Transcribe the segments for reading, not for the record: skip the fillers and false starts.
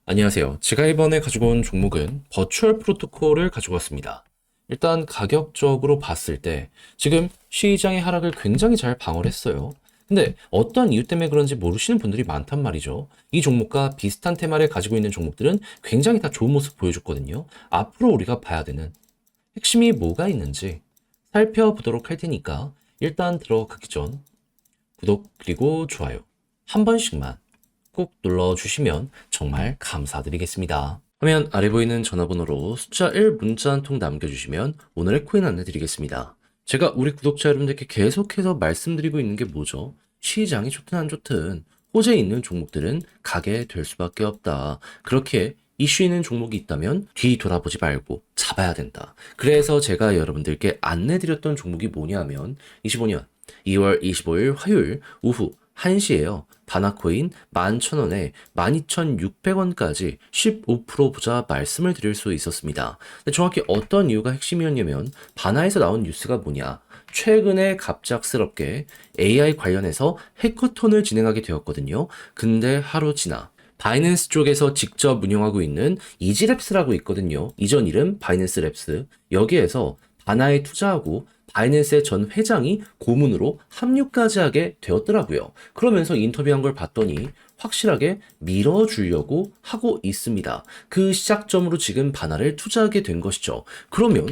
안녕하세요. 제가 이번에 가지고 온 종목은 버추얼 프로토콜을 가지고 왔습니다. 일단 가격적으로 봤을 때 지금 시장의 하락을 굉장히 잘 방어를 했어요. 근데 어떤 이유 때문에 그런지 모르시는 분들이 많단 말이죠. 이 종목과 비슷한 테마를 가지고 있는 종목들은 굉장히 다 좋은 모습 보여줬거든요. 앞으로 우리가 봐야 되는 핵심이 뭐가 있는지 살펴보도록 할 테니까 일단 들어가기 전 구독 그리고 좋아요 한 번씩만 꼭 눌러주시면 정말 감사드리겠습니다. 화면 아래 보이는 전화번호로 숫자 1 문자 한 통 남겨주시면 오늘의 코인 안내드리겠습니다. 제가 우리 구독자 여러분들께 계속해서 말씀드리고 있는 게 뭐죠? 시장이 좋든 안 좋든 호재 있는 종목들은 가게 될 수밖에 없다. 그렇게 이슈 있는 종목이 있다면 뒤 돌아보지 말고 잡아야 된다. 그래서 제가 여러분들께 안내드렸던 종목이 뭐냐면 25년 2월 25일 화요일 오후 1시에요. 바나코인 11,000원에 12,600원까지 15% 보자 말씀을 드릴 수 있었습니다. 근데 정확히 어떤 이유가 핵심이었냐면 바나에서 나온 뉴스가 뭐냐? 최근에 갑작스럽게 AI 관련해서 해커톤을 진행하게 되었거든요. 근데 하루 지나 바이낸스 쪽에서 직접 운영하고 있는 이지랩스라고 있거든요. 이전 이름 바이낸스 랩스. 여기에서 바나에 투자하고 바이낸스의 전 회장이 고문으로 합류까지 하게 되었더라고요. 그러면서 인터뷰한 걸 봤더니 확실하게 밀어주려고 하고 있습니다. 그 시작점으로 지금 바나를 투자하게 된 것이죠. 그러면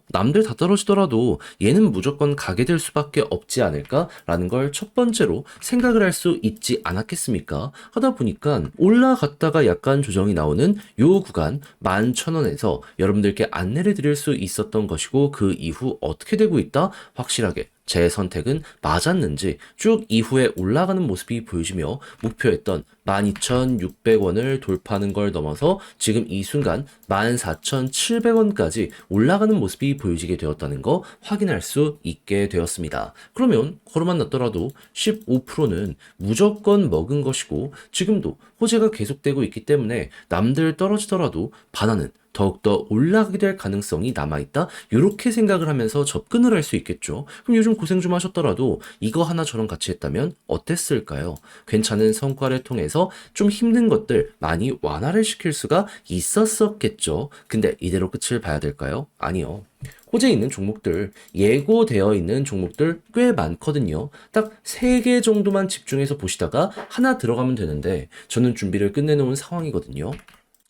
남들 다 떨어지더라도 얘는 무조건 가게 될 수밖에 없지 않을까라는 걸 첫 번째로 생각을 할 수 있지 않았겠습니까? 하다 보니까 올라갔다가 약간 조정이 나오는 요 구간 11,000원에서 여러분들께 안내를 드릴 수 있었던 것이고 그 이후 어떻게 되고 있다? 확실하게 제 선택은 맞았는지 쭉 이후에 올라가는 모습이 보여지며 목표했던 12,600원을 돌파하는 걸 넘어서 지금 이 순간 14,700원까지 올라가는 모습이 보여지게 되었다는 거 확인할 수 있게 되었습니다. 그러면 걸어만 놨더라도 15%는 무조건 먹은 것이고 지금도 호재가 계속되고 있기 때문에 남들 떨어지더라도 바나는 더욱더 올라가게 될 가능성이 남아있다. 이렇게 생각을 하면서 접근을 할 수 있겠죠. 그럼 요즘 고생 좀 하셨더라도 이거 하나 저런 같이 했다면 어땠을까요? 괜찮은 성과를 통해서 좀 힘든 것들 많이 완화를 시킬 수가 있었었겠죠. 근데 이대로 끝을 봐야 될까요? 아니요. 호재 있는 종목들, 예고되어 있는 종목들 꽤 많거든요. 딱 3개 정도만 집중해서 보시다가 하나 들어가면 되는데 저는 준비를 끝내놓은 상황이거든요.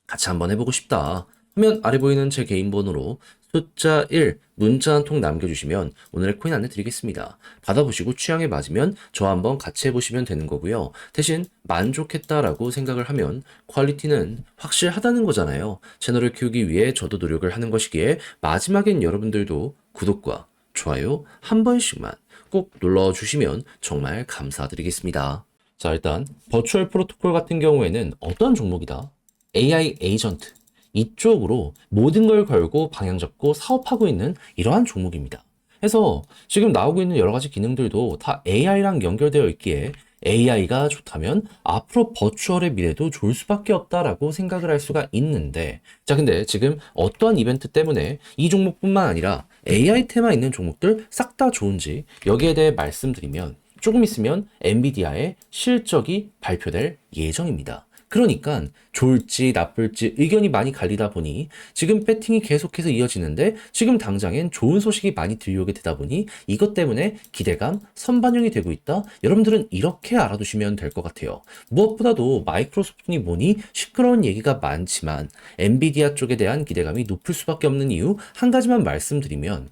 같이 한번 해보고 싶다. 화면 아래 보이는 제 개인 번호로 숫자 1 문자 한 통 남겨주시면 오늘의 코인 안내 드리겠습니다. 받아보시고 취향에 맞으면 저와 한번 같이 해보시면 되는 거고요. 대신 만족했다라고 생각을 하면 퀄리티는 확실하다는 거잖아요. 채널을 키우기 위해 저도 노력을 하는 것이기에 마지막엔 여러분들도 구독과 좋아요 한 번씩만 꼭 눌러주시면 정말 감사드리겠습니다. 자, 일단 버추얼 프로토콜 같은 경우에는 어떤 종목이다? AI 에이전트 이쪽으로 모든 걸 걸고 방향 잡고 사업하고 있는 이러한 종목입니다. 그래서 지금 나오고 있는 여러 가지 기능들도 다 AI랑 연결되어 있기에 AI가 좋다면 앞으로 버추얼의 미래도 좋을 수밖에 없다라고 생각을 할 수가 있는데 자 근데 지금 어떠한 이벤트 때문에 이 종목뿐만 아니라 AI 테마 있는 종목들 싹 다 좋은지 여기에 대해 말씀드리면 조금 있으면 엔비디아의 실적이 발표될 예정입니다. 그러니까 좋을지 나쁠지 의견이 많이 갈리다 보니 지금 배팅이 계속해서 이어지는데 지금 당장엔 좋은 소식이 많이 들려오게 되다 보니 이것 때문에 기대감 선반영이 되고 있다. 여러분들은 이렇게 알아두시면 될 것 같아요. 무엇보다도 마이크로소프트니 뭐니 시끄러운 얘기가 많지만 엔비디아 쪽에 대한 기대감이 높을 수밖에 없는 이유 한 가지만 말씀드리면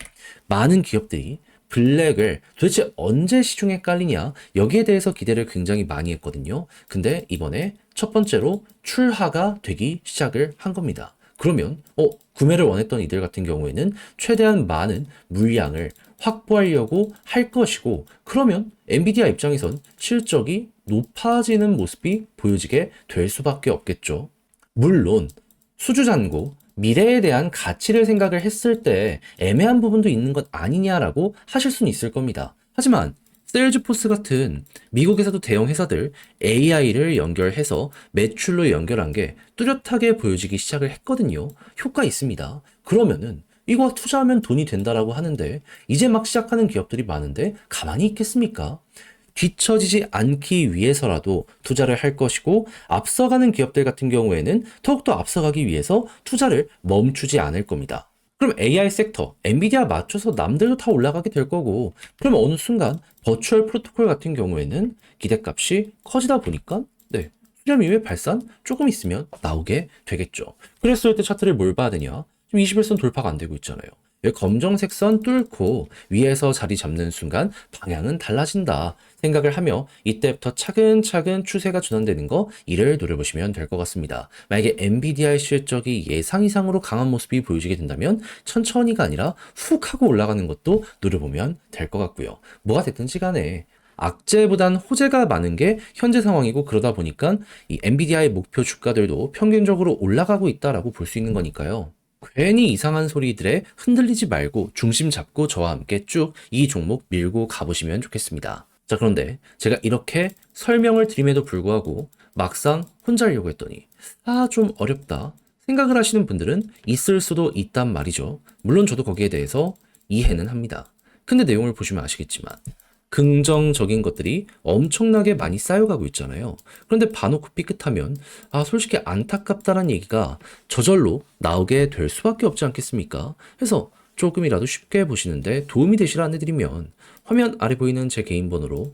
많은 기업들이 블랙을 도대체 언제 시중에 깔리냐 여기에 대해서 기대를 굉장히 많이 했거든요. 근데 이번에 첫 번째로 출하가 되기 시작을 한 겁니다. 그러면 구매를 원했던 이들 같은 경우에는 최대한 많은 물량을 확보하려고 할 것이고 그러면 엔비디아 입장에선 실적이 높아지는 모습이 보여지게 될 수밖에 없겠죠. 물론 수주잔고 미래에 대한 가치를 생각을 했을 때 애매한 부분도 있는 것 아니냐라고 하실 수는 있을 겁니다. 하지만 세일즈포스 같은 미국에서도 대형 회사들 AI를 연결해서 매출로 연결한 게 뚜렷하게 보여지기 시작을 했거든요. 효과 있습니다. 그러면은 이거 투자하면 돈이 된다라고 하는데 이제 막 시작하는 기업들이 많은데 가만히 있겠습니까? 뒤처지지 않기 위해서라도 투자를 할 것이고 앞서가는 기업들 같은 경우에는 더욱더 앞서가기 위해서 투자를 멈추지 않을 겁니다. 그럼 AI 섹터, 엔비디아 맞춰서 남들도 다 올라가게 될 거고 그럼 어느 순간 버추얼 프로토콜 같은 경우에는 기대값이 커지다 보니까 수렴 이후에 발산 조금 있으면 나오게 되겠죠. 그랬을 때 차트를 뭘 봐야 되냐? 지금 21선 돌파가 안 되고 있잖아요. 여기 검정색 선 뚫고 위에서 자리 잡는 순간 방향은 달라진다 생각을 하며 이때부터 차근차근 추세가 전환되는 거 이를 노려보시면 될 것 같습니다. 만약에 엔비디아의 실적이 예상 이상으로 강한 모습이 보여지게 된다면 천천히가 아니라 훅 하고 올라가는 것도 노려보면 될 것 같고요. 뭐가 됐든지 간에 악재보단 호재가 많은 게 현재 상황이고 그러다 보니까 이 엔비디아의 목표 주가들도 평균적으로 올라가고 있다라고 볼 수 있는 거니까요. 괜히 이상한 소리들에 흔들리지 말고 중심 잡고 저와 함께 쭉 이 종목 밀고 가보시면 좋겠습니다. 자, 그런데 제가 이렇게 설명을 드림에도 불구하고 막상 혼자 하려고 했더니 좀 어렵다 생각을 하시는 분들은 있을 수도 있단 말이죠. 물론 저도 거기에 대해서 이해는 합니다. 근데 내용을 보시면 아시겠지만 긍정적인 것들이 엄청나게 많이 쌓여가고 있잖아요. 그런데 봐놓고 삐끗하면 솔직히 안타깝다는 얘기가 저절로 나오게 될 수밖에 없지 않겠습니까? 그래서 조금이라도 쉽게 보시는데 도움이 되시라 안내드리면 화면 아래 보이는 제 개인 번호로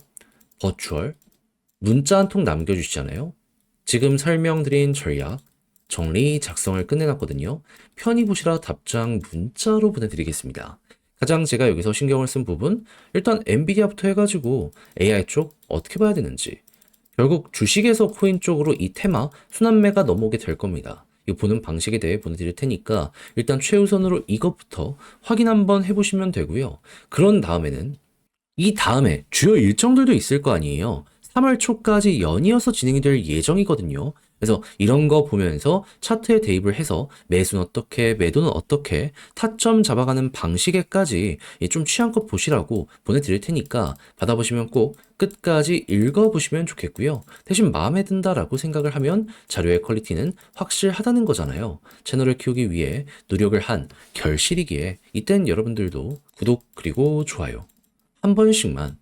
버추얼 문자 한 통 남겨주시잖아요. 지금 설명드린 전략 정리 작성을 끝내놨거든요. 편히 보시라 답장 문자로 보내드리겠습니다. 가장 제가 여기서 신경을 쓴 부분, 일단 엔비디아부터 해가지고 AI 쪽 어떻게 봐야 되는지, 결국 주식에서 코인 쪽으로 이 테마 순환매가 넘어오게 될 겁니다. 이 보는 방식에 대해 보내드릴 테니까 일단 최우선으로 이것부터 확인 한번 해보시면 되고요. 그런 다음에는 이 다음에 주요 일정들도 있을 거 아니에요. 3월 초까지 연이어서 진행이 될 예정이거든요. 그래서 이런 거 보면서 차트에 대입을 해서 매수는 어떻게, 매도는 어떻게, 타점 잡아가는 방식에까지 좀 취향껏 보시라고 보내드릴 테니까 받아보시면 꼭 끝까지 읽어보시면 좋겠고요. 대신 마음에 든다라고 생각을 하면 자료의 퀄리티는 확실하다는 거잖아요. 채널을 키우기 위해 노력을 한 결실이기에 이땐 여러분들도 구독 그리고 좋아요 한 번씩만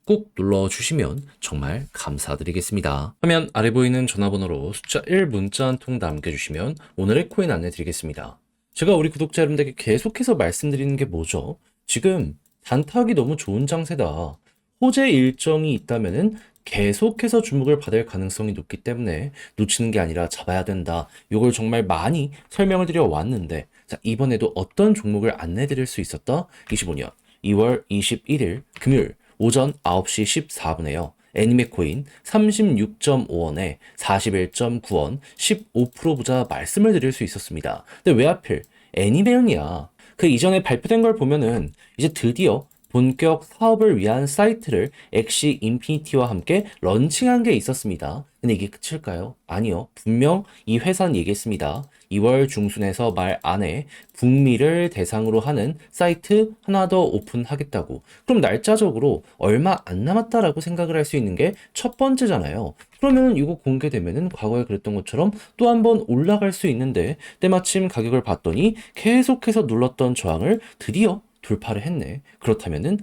꼭 눌러주시면 정말 감사드리겠습니다. 화면 아래 보이는 전화번호로 숫자 1 문자 한 통 남겨주시면 오늘의 코인 안내 드리겠습니다. 제가 우리 구독자 여러분들에게 계속해서 말씀드리는 게 뭐죠? 지금 단타하기 너무 좋은 장세다. 호재 일정이 있다면은 계속해서 주목을 받을 가능성이 높기 때문에 놓치는 게 아니라 잡아야 된다. 이걸 정말 많이 설명을 드려 왔는데 자, 이번에도 어떤 종목을 안내 드릴 수 있었다? 25년 2월 21일 금요일 오전 9시 14분에요. 애니메코인 36.5원에 41.9원 15% 부자 말씀을 드릴 수 있었습니다. 근데 왜 하필 애니메용이야? 그 이전에 발표된 걸 보면은 이제 드디어 본격 사업을 위한 사이트를 엑시 인피니티와 함께 런칭한 게 있었습니다. 근데 이게 끝일까요? 아니요. 분명 이 회사는 얘기했습니다. 2월 중순에서 말 안에 북미를 대상으로 하는 사이트 하나 더 오픈하겠다고. 그럼 날짜적으로 얼마 안 남았다라고 생각을 할 수 있는 게 첫 번째잖아요. 그러면 이거 공개되면은 과거에 그랬던 것처럼 또 한 번 올라갈 수 있는데 때마침 가격을 봤더니 계속해서 눌렀던 저항을 드디어 돌파를 했네. 그렇다면은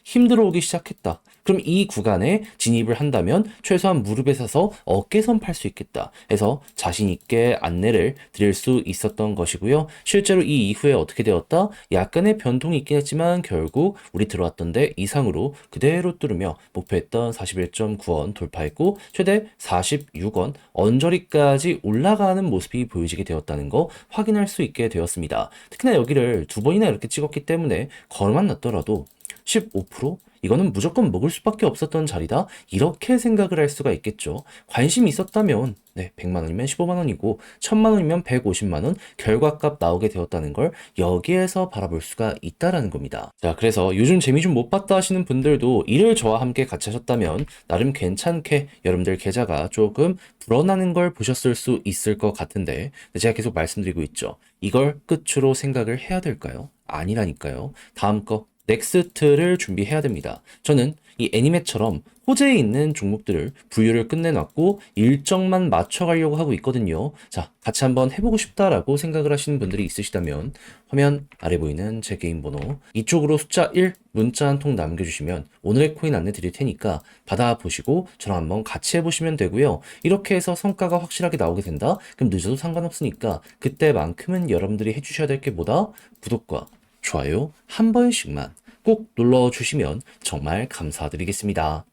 힘들어 오기 시작했다. 그럼 이 구간에 진입을 한다면 최소한 무릎에 서서 어깨선 팔 수 있겠다 해서 자신 있게 안내를 드릴 수 있었던 것이고요. 실제로 이 이후에 어떻게 되었다? 약간의 변동이 있긴 했지만 결국 우리 들어왔던 데 이상으로 그대로 뚫으며 목표했던 41.9원 돌파했고 최대 46원 언저리까지 올라가는 모습이 보여지게 되었다는 거 확인할 수 있게 되었습니다. 특히나 여기를 두 번이나 이렇게 찍었기 때문에 걸어만 놨더라도 15%? 이거는 무조건 먹을 수밖에 없었던 자리다. 이렇게 생각을 할 수가 있겠죠. 관심이 있었다면 100만 원이면 15만 원이고 1000만 원이면 150만 원 결과값 나오게 되었다는 걸 여기에서 바라볼 수가 있다라는 겁니다. 자, 그래서 요즘 재미 좀 못 봤다 하시는 분들도 이를 저와 함께 같이 하셨다면 나름 괜찮게 여러분들 계좌가 조금 불어나는 걸 보셨을 수 있을 것 같은데 제가 계속 말씀드리고 있죠. 이걸 끝으로 생각을 해야 될까요? 아니라니까요. 다음 거 넥스트를 준비해야 됩니다. 저는 이 애니메처럼 호재에 있는 종목들을 분류를 끝내놨고 일정만 맞춰가려고 하고 있거든요. 자, 같이 한번 해보고 싶다라고 생각을 하시는 분들이 있으시다면 화면 아래 보이는 제 개인 번호 이쪽으로 숫자 1 문자 한 통 남겨주시면 오늘의 코인 안내 드릴 테니까 받아보시고 저랑 한번 같이 해보시면 되고요. 이렇게 해서 성과가 확실하게 나오게 된다? 그럼 늦어도 상관없으니까 그때만큼은 여러분들이 해주셔야 될 게 뭐다? 구독과 좋아요 한 번씩만 꼭 눌러주시면 정말 감사드리겠습니다.